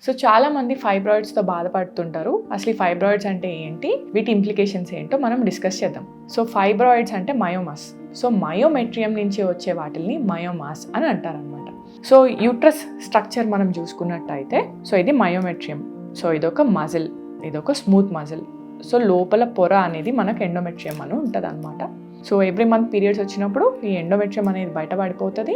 So చాలామంది ఫైబ్రాయిడ్స్తో బాధపడుతుంటారు. అసలు ఈ ఫైబ్రాయిడ్స్ అంటే ఏంటి, వీటి ఇంప్లికేషన్స్ ఏంటో మనం డిస్కస్ చేద్దాం. సో ఫైబ్రాయిడ్స్ అంటే మయోమాస్. సో మయోమెట్రియం నుంచి వచ్చే వాటిని మయోమాస్ అని అంటారనమాట. సో యూట్రస్ స్ట్రక్చర్ మనం చూసుకున్నట్టయితే, సో ఇది మయోమెట్రియం. సో ఇదొక మజిల్, ఇదొక స్మూత్ మజిల్. సో లోపల పొర అనేది మనకు ఎండోమెట్రియం అని ఉంటుంది అనమాట. సో ఎవ్రీ మంత్ పీరియడ్స్ వచ్చినప్పుడు ఈ ఎండోమెట్రియం అనేది బయటపడిపోతుంది.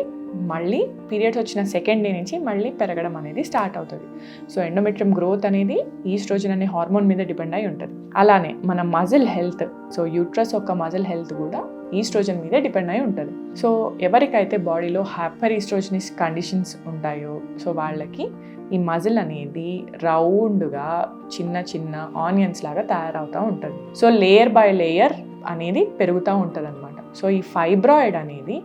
మళ్ళీ పీరియడ్స్ వచ్చిన సెకండ్ డే నుంచి మళ్ళీ పెరగడం అనేది స్టార్ట్ అవుతుంది. సో ఎండోమెట్రియం గ్రోత్ అనేది ఈస్ట్రోజన్ అనే హార్మోన్ మీద డిపెండ్ అయి ఉంటుంది. అలానే మన మజిల్ హెల్త్, సో యూట్రస్ యొక్క మజిల్ హెల్త్ కూడా ఈస్ట్రోజన్ మీద డిపెండ్ అయి ఉంటుంది. సో ఎవరికైతే బాడీలో హైపర్ ఈస్ట్రోజనిస్ కండిషన్స్ ఉంటాయో సో వాళ్ళకి ఈ మజిల్ అనేది రౌండ్గా చిన్న చిన్న ఆనియన్స్ లాగా తయారవుతూ ఉంటుంది. సో లేయర్ బై లేయర్ అనేది పెరుగుతూ ఉంటుంది అనమాట. సో ఈ ఫైబ్రాయిడ్ అనేది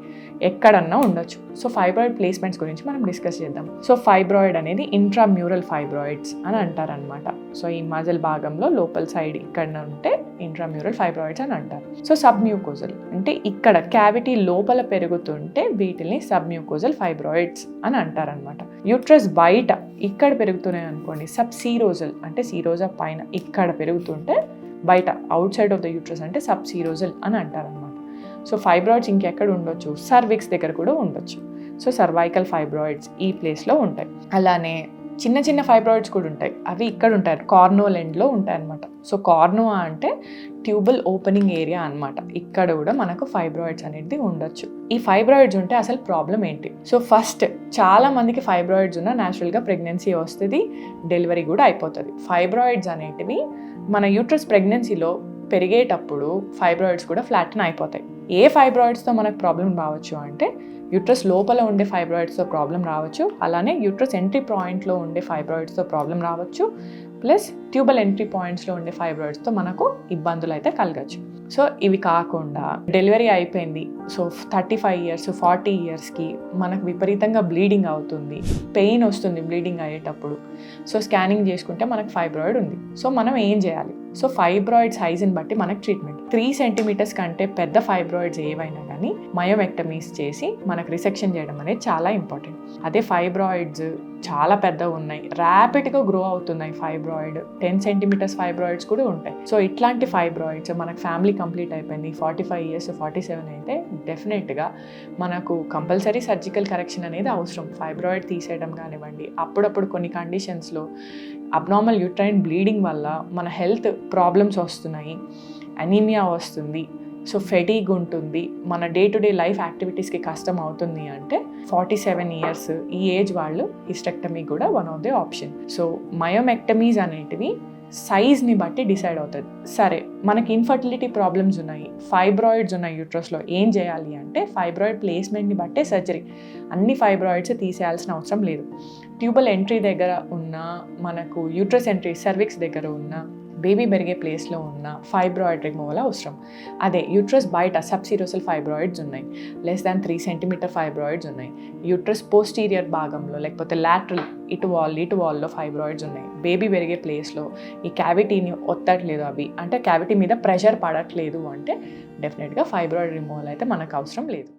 ఎక్కడన్నా ఉండొచ్చు. సో ఫైబ్రాయిడ్ ప్లేస్మెంట్స్ గురించి మనం డిస్కస్ చేద్దాం. సో ఫైబ్రాయిడ్ అనేది ఇంట్రామ్యూరల్ ఫైబ్రాయిడ్స్ అని అంటారనమాట. సో ఈ మజిల్ భాగంలో లోపల సైడ్ ఇక్కడ ఉంటే ఇంట్రామ్యూరల్ ఫైబ్రాయిడ్స్ అని అంటారు. సో సబ్మ్యూకోజల్ అంటే ఇక్కడ క్యావిటీ లోపల పెరుగుతుంటే వీటిని సబ్మ్యూకోజల్ ఫైబ్రాయిడ్స్ అని అంటారనమాట. యూట్రస్ బయట ఇక్కడ పెరుగుతున్నాయి అనుకోండి, సబ్సీరోజల్ అంటే సీరోజా పైన ఇక్కడ పెరుగుతుంటే బయట out side of the uterus అంటే సబ్సీరోజల్ అని అంటారనమాట. సో ఫైబ్రాయిడ్స్ ఇంకెక్కడ ఉండొచ్చు, సర్విక్స్ దగ్గర కూడా ఉండొచ్చు. సో సర్వైకల్ ఫైబ్రాయిడ్స్ ఈ ప్లేస్లో ఉంటాయి. అలానే చిన్న చిన్న ఫైబ్రాయిడ్స్ కూడా ఉంటాయి, అవి ఇక్కడ ఉంటాయి, కార్నోల్ ఎండ్లో ఉంటాయి అనమాట. సో కార్నోవా అంటే ట్యూబల్ ఓపెనింగ్ ఏరియా అనమాట. ఇక్కడ కూడా మనకు ఫైబ్రాయిడ్స్ అనేది ఉండొచ్చు. ఈ ఫైబ్రాయిడ్స్ ఉంటే అసలు ప్రాబ్లం ఏంటి? సో ఫస్ట్ చాలా మందికి ఫైబ్రాయిడ్స్ ఉన్న న్యాచురల్గా ప్రెగ్నెన్సీ వస్తుంది, డెలివరీ కూడా అయిపోతుంది. ఫైబ్రాయిడ్స్ అనేటివి మన యూట్రస్ ప్రెగ్నెన్సీలో పెరిగేటప్పుడు ఫైబ్రాయిడ్స్ కూడా ఫ్లాటన్ అయిపోతాయి. ఏ ఫైబ్రాయిడ్స్తో మనకు ప్రాబ్లం రావచ్చు అంటే యూట్రస్ లోపల ఉండే ఫైబ్రాయిడ్స్తో ప్రాబ్లం రావచ్చు, అలానే యూట్రస్ ఎంట్రీ పాయింట్లో ఉండే ఫైబ్రాయిడ్స్తో ప్రాబ్లం రావచ్చు, ప్లస్ ట్యూబల్ ఎంట్రీ పాయింట్స్లో ఉండే ఫైబ్రాయిడ్స్తో మనకు ఇబ్బందులు అయితే కలగచ్చు. సో ఇవి కాకుండా డెలివరీ అయిపోయింది, సో 35 years 40 yearsకి మనకు విపరీతంగా బ్లీడింగ్ అవుతుంది, పెయిన్ వస్తుంది బ్లీడింగ్ అయ్యేటప్పుడు. సో స్కానింగ్ చేసుకుంటే మనకు ఫైబ్రాయిడ్ ఉంది. సో మనం ఏం చేయాలి? సో ఫైబ్రాయిడ్ సైజుని బట్టి మనకు ట్రీట్మెంట్. 3 centimeters కంటే పెద్ద ఫైబ్రాయిడ్స్ ఏవైనా కానీ మయోమెక్టమీస్ చేసి మనకు రిసెక్షన్ చేయడం అనేది చాలా ఇంపార్టెంట్. అదే ఫైబ్రాయిడ్స్ చాలా పెద్దగా ఉన్నాయి, ర్యాపిడ్గా గ్రో అవుతున్నాయి ఫైబ్రాయిడ్, 10 centimeters ఫైబ్రాయిడ్స్ కూడా ఉంటాయి. సో ఇట్లాంటి ఫైబ్రాయిడ్స్ మనకు ఫ్యామిలీ కంప్లీట్ అయిపోయింది, 45 years 47 అయితే డెఫినెట్గా మనకు కంపల్సరీ సర్జికల్ కరెక్షన్ అనేది అవసరం. ఫైబ్రాయిడ్ తీసేయడం కానివ్వండి, అప్పుడప్పుడు కొన్ని కండిషన్స్లో అబ్నార్మల్ యూట్రైన్ బ్లీడింగ్ వల్ల మన హెల్త్ ప్రాబ్లమ్స్ వస్తున్నాయి, అనీమియా వస్తుంది, సో ఫెటీగ్ ఉంటుంది, మన డే టు డే లైఫ్ యాక్టివిటీస్కి కష్టం అవుతుంది అంటే 47 years ఈ ఏజ్ వాళ్ళు హిస్టెక్టమీ కూడా one of the option. So myomectomies అనేటివి సైజ్ని బట్టి డిసైడ్ అవుతుంది. సరే మనకి ఇన్ఫర్టిలిటీ ప్రాబ్లమ్స్ ఉన్నాయి, ఫైబ్రాయిడ్స్ ఉన్నాయి యూట్రస్లో, ఏం చేయాలి అంటే ఫైబ్రాయిడ్ ప్లేస్మెంట్ని బట్టే సర్జరీ. అన్ని ఫైబ్రాయిడ్స్ తీసేయాల్సిన అవసరం లేదు. ట్యూబల్ ఎంట్రీ దగ్గర ఉన్న, మనకు యూట్రస్ ఎంట్రీ సర్విక్స్ దగ్గర ఉన్న, బేబీ పెరిగే ప్లేస్లో ఉన్న ఫైబ్రాయిడ్ రిమూవల్ అవసరం. అదే యూట్రస్ బయట సబ్సీరోసల్ ఫైబ్రాయిడ్స్ ఉన్నాయి, less than 3 centimeter ఫైబ్రాయిడ్స్ ఉన్నాయి, యూట్రస్ పోస్టీరియర్ భాగంలో లేకపోతే లాటరల్ ఇటు వాల్లో ఫైబ్రాయిడ్స్ ఉన్నాయి, బేబీ పెరిగే ప్లేస్లో ఈ క్యావిటీని ఒత్తట్లేదు, అవి అంటే క్యావిటీ మీద ప్రెషర్ పడట్లేదు అంటే డెఫినెట్గా ఫైబ్రాయిడ్ రిమూవల్ అయితే మనకు అవసరం లేదు.